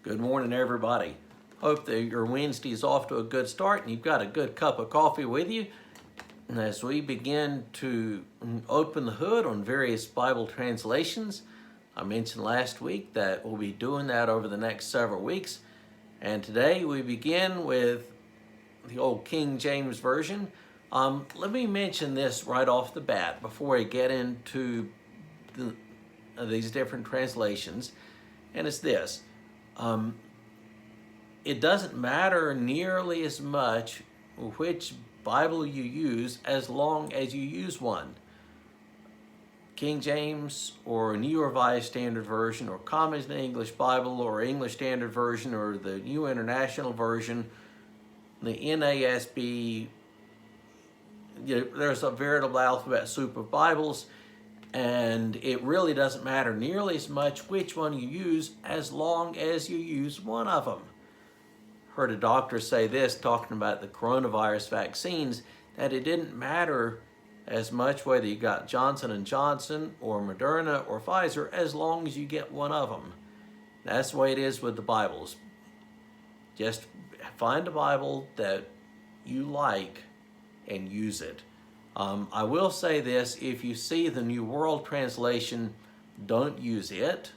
Good morning, everybody. Hope that your Wednesday is off to a good start and you've got a good cup of coffee with you. And as we begin to open the hood on various Bible translations, I mentioned last week that we'll be doing that over the next several weeks. And today we begin with the old King James Version. Let me mention this right off the bat before we get into these different translations. And it's this. It doesn't matter nearly as much which Bible you use as long as you use one. King James or New Revised Standard Version or Common English Bible or English Standard Version or the New International Version, the NASB, there's a veritable alphabet soup of Bibles, and it really doesn't matter nearly as much which one you use as long as you use one of them. Heard a doctor say this, talking about the coronavirus vaccines, that it didn't matter as much whether you got Johnson & Johnson or Moderna or Pfizer as long as you get one of them. That's the way it is with the Bibles. Just find a Bible that you like and use it. I will say this, if you see the New World Translation, don't use it.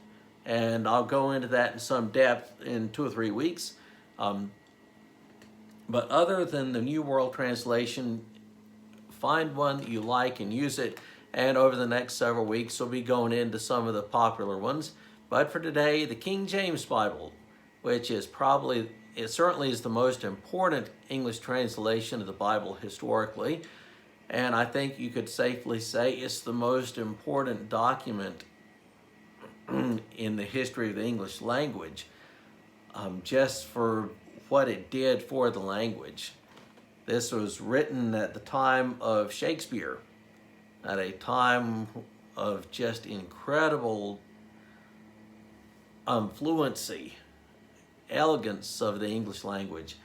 And I'll go into that in some depth in 2 or 3 weeks. But other than the New World Translation, find one that you like and use it. And over the next several weeks, we'll be going into some of the popular ones. But for today, the King James Bible, which is it certainly is the most important English translation of the Bible historically. And I think you could safely say it's the most important document in the history of the English language, just for what it did for the language. This was written at the time of Shakespeare, at a time of just incredible fluency, elegance of the English language.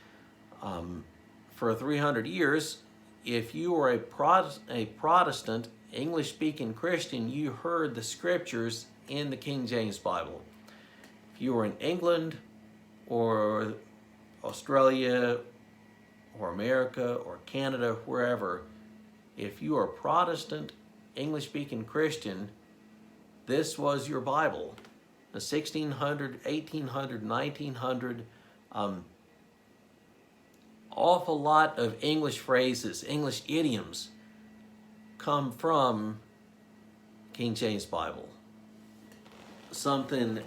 For 300 years, if you were a Protestant, English-speaking Christian, you heard the scriptures in the King James Bible. If you were in England or Australia or America or Canada, wherever, if you are a Protestant, English-speaking Christian, this was your Bible. The 1600, 1800, 1900, awful lot of English phrases, English idioms come from King James Bible. Something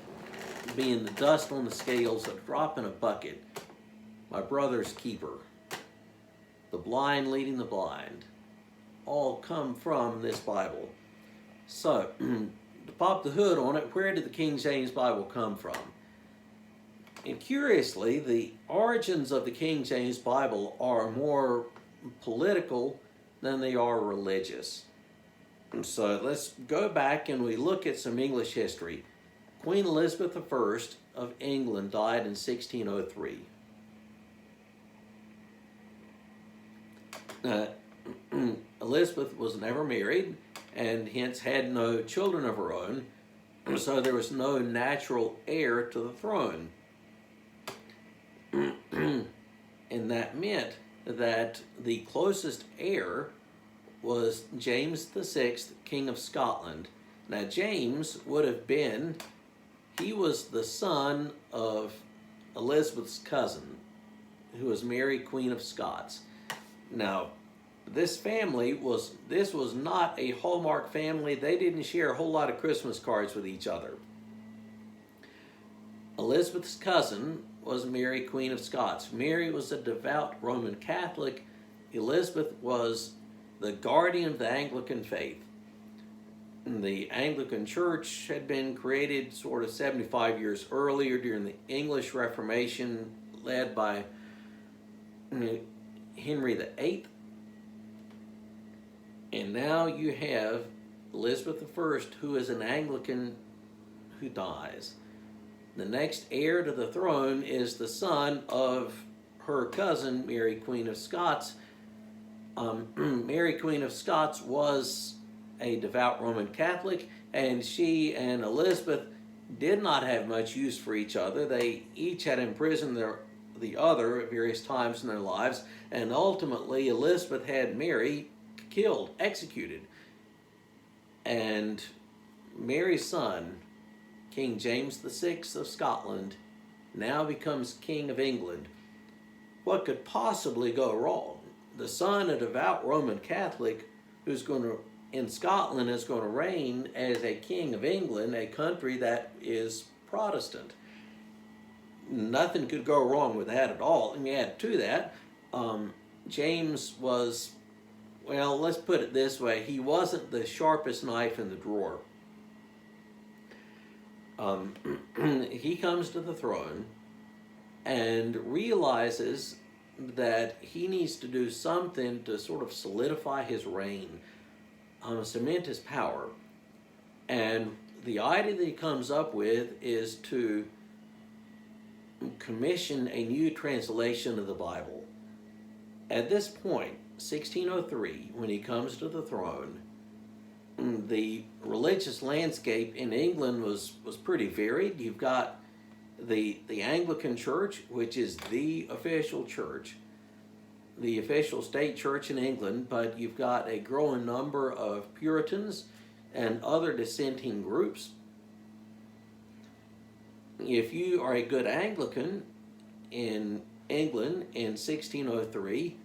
being the dust on the scales, a drop in a bucket, my brother's keeper, the blind leading the blind, all come from this Bible. So, to pop the hood on it, where did the King James Bible come from? And curiously, the origins of the King James Bible are more political than they are religious. And so let's go back and we look at some English history. Queen Elizabeth I of England died in 1603. Elizabeth was never married and hence had no children of her own, so there was no natural heir to the throne. And that meant that the closest heir was James VI, King of Scotland. Now James he was the son of Elizabeth's cousin, who was Mary, Queen of Scots. Now, this was not a Hallmark family. They didn't share a whole lot of Christmas cards with each other. Elizabeth's cousin was Mary, Queen of Scots. Mary was a devout Roman Catholic. Elizabeth was the guardian of the Anglican faith. And the Anglican Church had been created sort of 75 years earlier during the English Reformation, led by Henry VIII. And now you have Elizabeth I, who is an Anglican, who dies. The next heir to the throne is the son of her cousin, Mary, Queen of Scots. Mary, Queen of Scots was a devout Roman Catholic, and she and Elizabeth did not have much use for each other. They each had imprisoned the other at various times in their lives, and ultimately Elizabeth had Mary killed, executed. And Mary's son, King James VI of Scotland, now becomes King of England. What could possibly go wrong? The son, a devout Roman Catholic, who's going to, in Scotland, is going to reign as a king of England, a country that is Protestant. Nothing could go wrong with that at all. And add to that, James was, well, let's put it this way, he wasn't the sharpest knife in the drawer. He comes to the throne and realizes that he needs to do something to sort of solidify his reign, cement his power. And the idea that he comes up with is to commission a new translation of the Bible. At this point, 1603, when he comes to the throne, the religious landscape in England was pretty varied. You've got the Anglican Church, which is the official church, the official state church in England, but you've got a growing number of Puritans and other dissenting groups. If you are a good Anglican in England in 1603,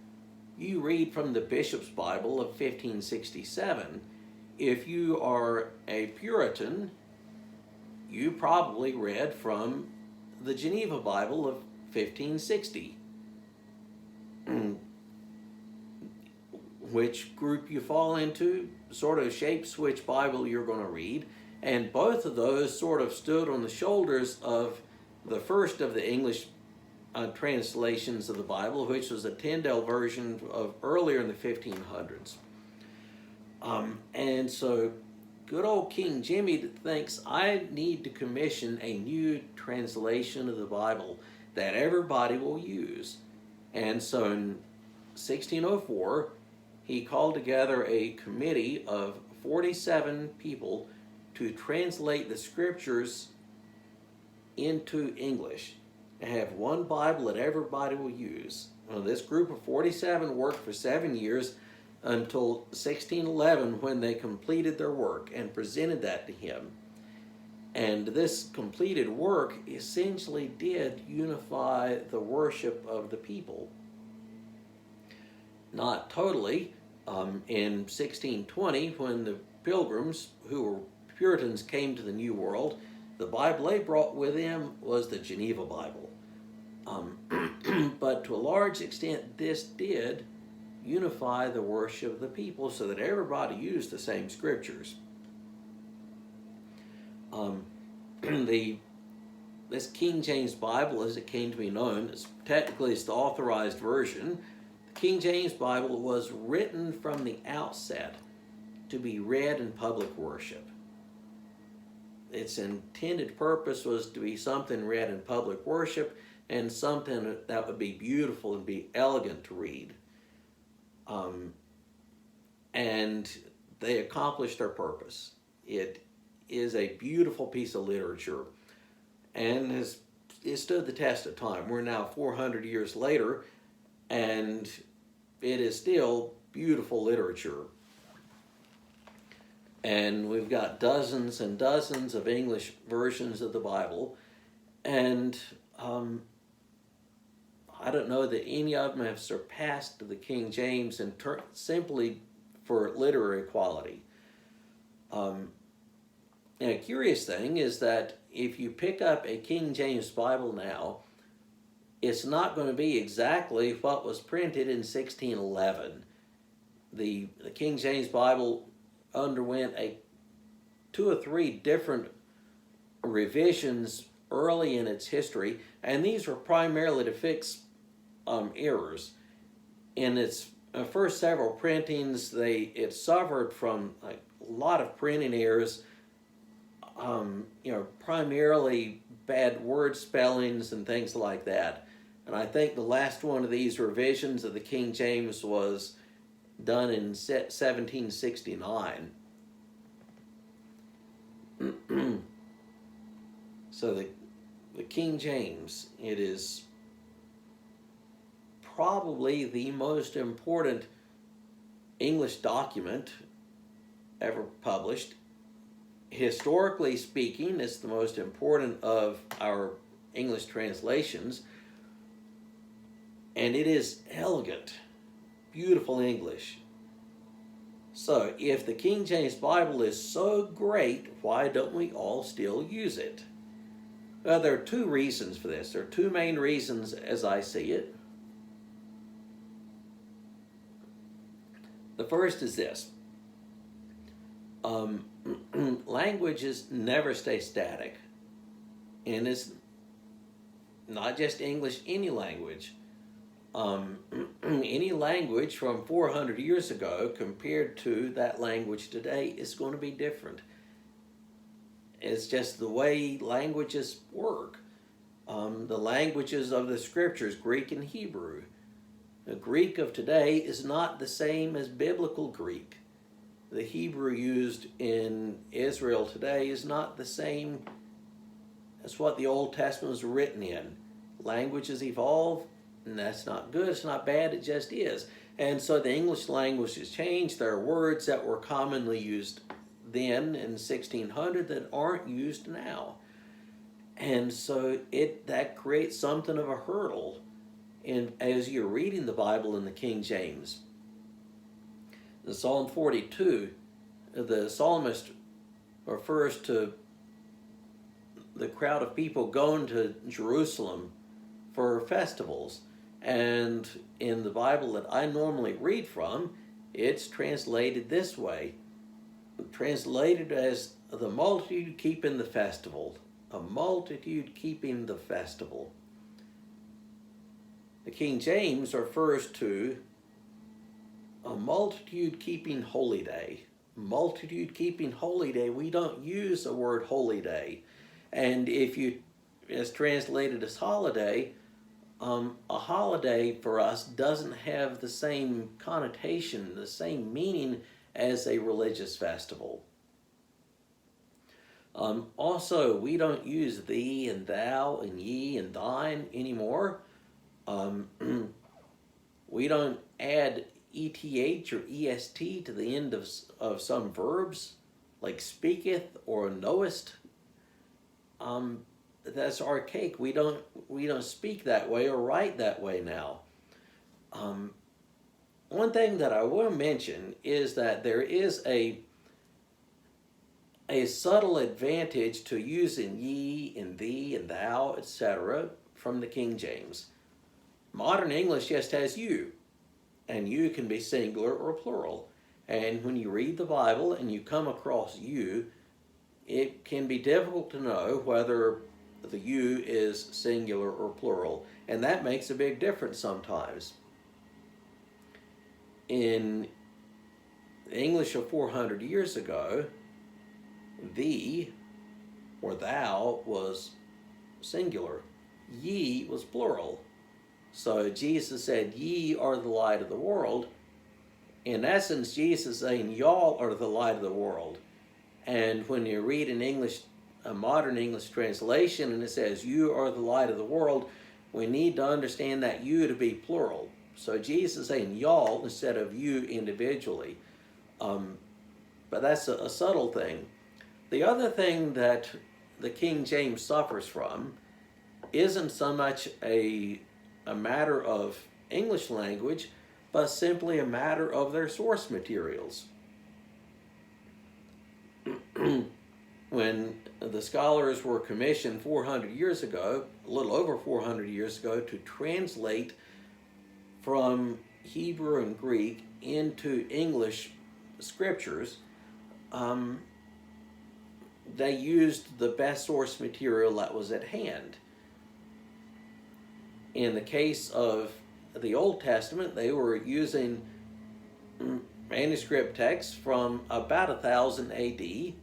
you read from the Bishop's Bible of 1567. If you are a Puritan, you probably read from the Geneva Bible of 1560. Which group you fall into sort of shapes which Bible you're going to read, and both of those sort of stood on the shoulders of the first of the English translations of the Bible, which was a Tyndale version of earlier in the 1500s. And so good old King Jimmy thinks, I need to commission a new translation of the Bible that everybody will use. And so in 1604, he called together a committee of 47 people to translate the scriptures into English and have one Bible that everybody will use. Well, this group of 47 worked for 7 years until 1611, when they completed their work and presented that to him. And this completed work essentially did unify the worship of the people. Not totally. In 1620, when the Pilgrims, who were Puritans, came to the New World, the Bible they brought with them was the Geneva Bible. But to a large extent, this did unify the worship of the people so that everybody used the same scriptures. This King James Bible, as it came to be known, is technically it's the authorized version. The King James Bible was written from the outset to be read in public worship. Its intended purpose was to be something read in public worship and something that would be beautiful and be elegant to read. And they accomplished their purpose. It is a beautiful piece of literature and it stood the test of time. We're now 400 years later, and it is still beautiful literature. And we've got dozens and dozens of English versions of the Bible, and I don't know that any of them have surpassed the King James simply for literary quality. And a curious thing is that if you pick up a King James Bible now, it's not going to be exactly what was printed in 1611. The King James Bible underwent 2 or 3 different revisions early in its history, and these were primarily to fix errors. In its first several printings, it suffered from a lot of printing errors, primarily bad word spellings and things like that. And I think the last one of these revisions of the King James was done in 1769. So the King James, it is probably the most important English document ever published. Historically speaking, it's the most important of our English translations, and it is elegant, beautiful English. So, if the King James Bible is so great, why don't we all still use it? Well, there are two reasons for this. There are two main reasons as I see it. The first is this. Languages never stay static. And it's not just English, any language. Any language from 400 years ago compared to that language today is going to be different. It's just the way languages work. The languages of the scriptures, Greek and Hebrew. The Greek of today is not the same as biblical Greek. The Hebrew used in Israel today is not the same as what the Old Testament was written in. Languages evolve, and that's not good, it's not bad, it just is. And so the English language has changed. There are words that were commonly used then in 1600 that aren't used now. And so that creates something of a hurdle as you're reading the Bible in the King James. In Psalm 42, the psalmist refers to the crowd of people going to Jerusalem for festivals. And in the Bible that I normally read from, it's translated this way. Translated as the multitude keeping the festival. A multitude keeping the festival. The King James refers to a multitude keeping holy day. Multitude keeping holy day. We don't use the word holy day. And if it's translated as holiday, a holiday for us doesn't have the same connotation, the same meaning as a religious festival. Also, we don't use thee and thou and ye and thine anymore. We don't add ETH or EST to the end of some verbs, like speaketh or knowest. That's archaic. We don't speak that way or write that way now. One thing that I will mention is that there is a subtle advantage to using ye and thee and thou, etc. from the King James. Modern English just has you, and you can be singular or plural. And when you read the Bible and you come across you, it can be difficult to know whether the you is singular or plural, and that makes a big difference sometimes. In English of 400 years ago, thee or thou was singular, ye was plural. So Jesus said, ye are the light of the world. In essence, Jesus is saying, y'all are the light of the world. And when you read in English, a modern English translation, and it says, you are the light of the world, we need to understand that you to be plural. So Jesus is saying y'all instead of you individually. But that's a subtle thing. The other thing that the King James suffers from isn't so much a matter of English language, but simply a matter of their source materials. When the scholars were commissioned 400 years ago, a little over 400 years ago, to translate from Hebrew and Greek into English scriptures, they used the best source material that was at hand. In the case of the Old Testament, they were using manuscript texts from about 1000 AD.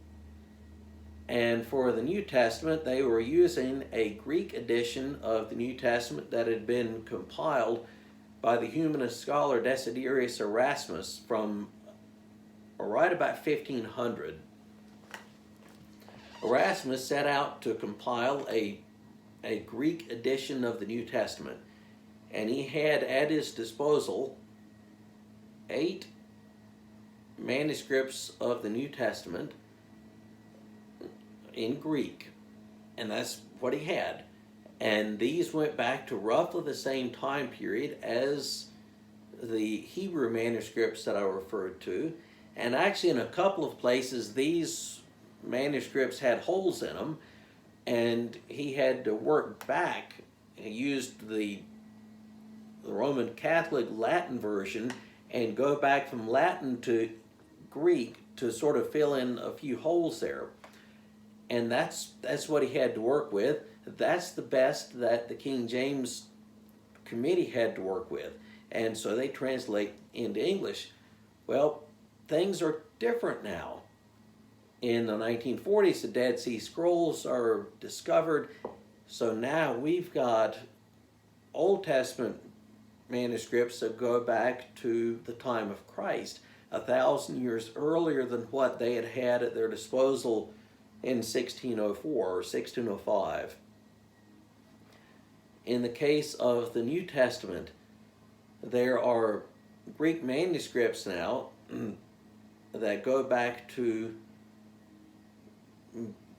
And for the New Testament, they were using a Greek edition of the New Testament that had been compiled by the humanist scholar Desiderius Erasmus from right about 1500. Erasmus set out to compile a Greek edition of the New Testament, and he had at his disposal 8 manuscripts of the New Testament in Greek, and that's what he had. And these went back to roughly the same time period as the Hebrew manuscripts that I referred to. And actually, in a couple of places, these manuscripts had holes in them, and he had to work back. He used the Roman Catholic Latin version and go back from Latin to Greek to sort of fill in a few holes there. And that's what he had to work with. That's the best that the King James Committee had to work with. And so they translate into English. Well, things are different now. In the 1940s, the Dead Sea Scrolls are discovered. So now we've got Old Testament manuscripts that go back to the time of Christ, 1,000 years earlier than what they had had at their disposal in 1604 or 1605. In the case of the New Testament, there are Greek manuscripts now that go back to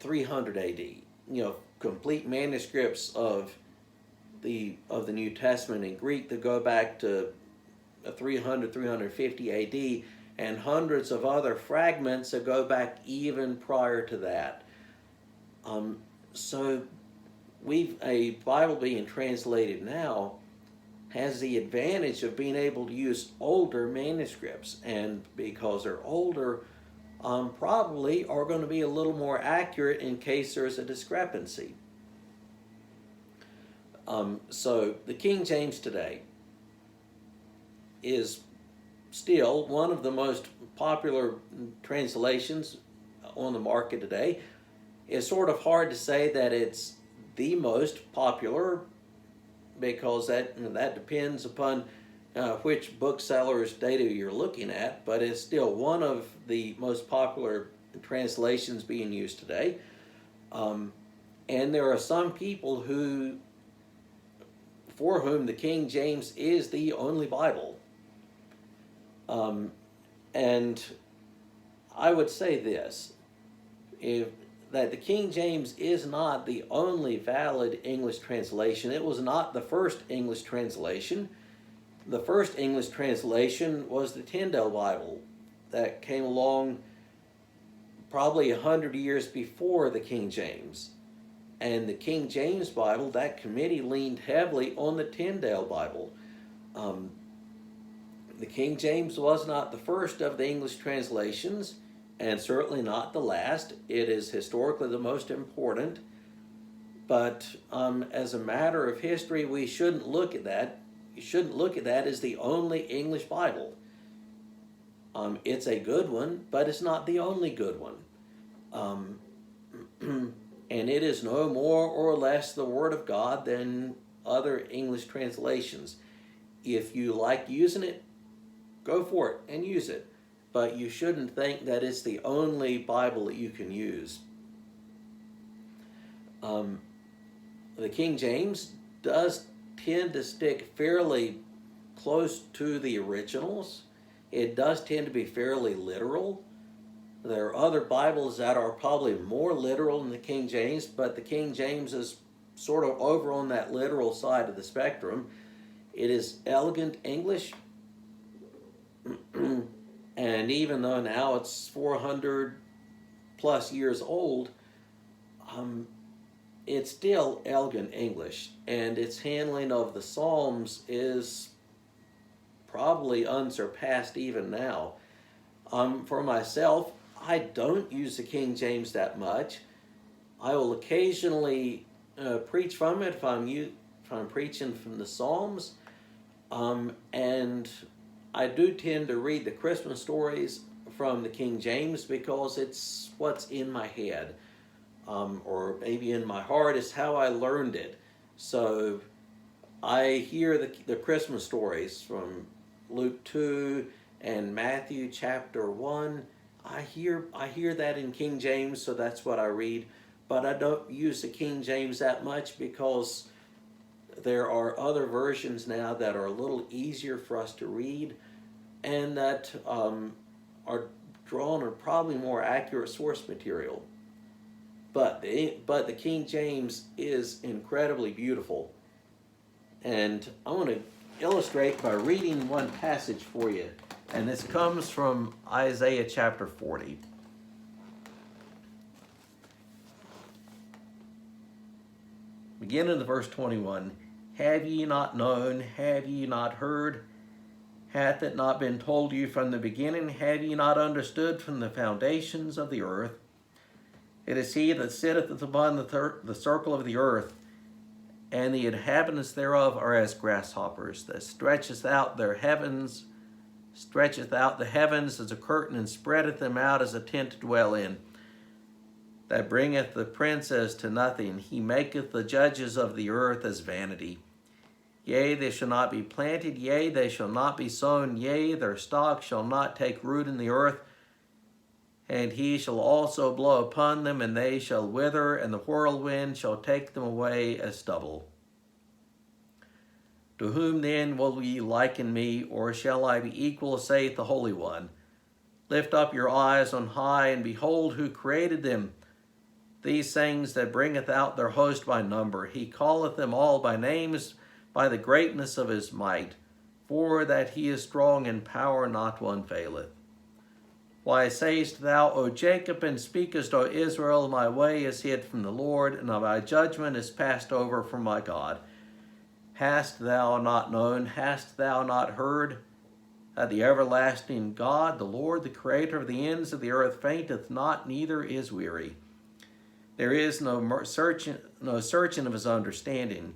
300 AD. Complete manuscripts of the New Testament in Greek that go back to 300, 350 AD, and hundreds of other fragments that go back even prior to that. So a Bible being translated now has the advantage of being able to use older manuscripts, and because they're older, probably are going to be a little more accurate in case there's a discrepancy. So the King James today is still one of the most popular translations on the market today. It's sort of hard to say that it's the most popular, because that depends upon which bookseller's data you're looking at, but it's still one of the most popular translations being used today. And there are some people for whom the King James is the only Bible. And I would say this, that the King James is not the only valid English translation. It was not the first English translation. The first English translation was the Tyndale Bible that came along probably 100 years before the King James. And the King James Bible, that committee leaned heavily on the Tyndale Bible. The King James was not the first of the English translations, and certainly not the last. It is historically the most important. But as a matter of history, we shouldn't look at that. You shouldn't look at that as the only English Bible. It's a good one, but it's not the only good one. And it is no more or less the Word of God than other English translations. If you like using it, go for it and use it. But you shouldn't think that it's the only Bible that you can use. The King James does tend to stick fairly close to the originals. It does tend to be fairly literal. There are other Bibles that are probably more literal than the King James, but the King James is sort of over on that literal side of the spectrum. It is elegant English, and even though now it's 400 plus years old, it's still elegant English, and its handling of the Psalms is probably unsurpassed even now. For myself, I don't use the King James that much. I will occasionally preach from it if I'm preaching from the Psalms, and I do tend to read the Christmas stories from the King James because it's what's in my head, or maybe in my heart. Is how I learned it. So I hear the Christmas stories from Luke 2 and Matthew chapter 1, I hear that in King James, so that's what I read. But I don't use the King James that much because there are other versions now that are a little easier for us to read and that are drawn on probably more accurate source material. But the King James is incredibly beautiful. And I want to illustrate by reading one passage for you. And this comes from Isaiah chapter 40. Beginning in verse 21. Have ye not known? Have ye not heard? Hath it not been told you from the beginning? Have ye not understood from the foundations of the earth? It is he that sitteth upon the circle of the earth, and the inhabitants thereof are as grasshoppers, that stretcheth out the heavens as a curtain, and spreadeth them out as a tent to dwell in, that bringeth the princes to nothing. He maketh the judges of the earth as vanity. Yea, they shall not be planted, yea, they shall not be sown, yea, their stock shall not take root in the earth. And he shall also blow upon them, and they shall wither, and the whirlwind shall take them away as stubble. To whom then will ye liken me, or shall I be equal, saith the Holy One? Lift up your eyes on high, and behold who created them, these things that bringeth out their host by number. He calleth them all by names, by the greatness of his might. For that he is strong in power, not one faileth. Why sayest thou, O Jacob, and speakest, O Israel, my way is hid from the Lord, and my judgment is passed over from my God? Hast thou not known, hast thou not heard, that the everlasting God, the Lord, the creator of the ends of the earth, fainteth not, neither is weary? There is no searching of his understanding.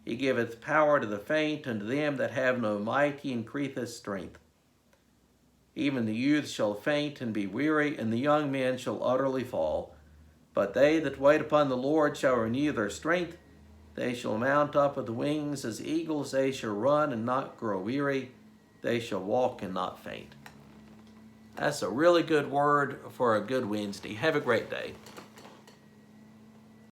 He giveth power to the faint, and to them that have no might he increaseth strength. Even the youth shall faint and be weary, and the young men shall utterly fall. But they that wait upon the Lord shall renew their strength. They shall mount up with wings as eagles. They shall run and not grow weary. They shall walk and not faint. That's a really good word for a good Wednesday. Have a great day.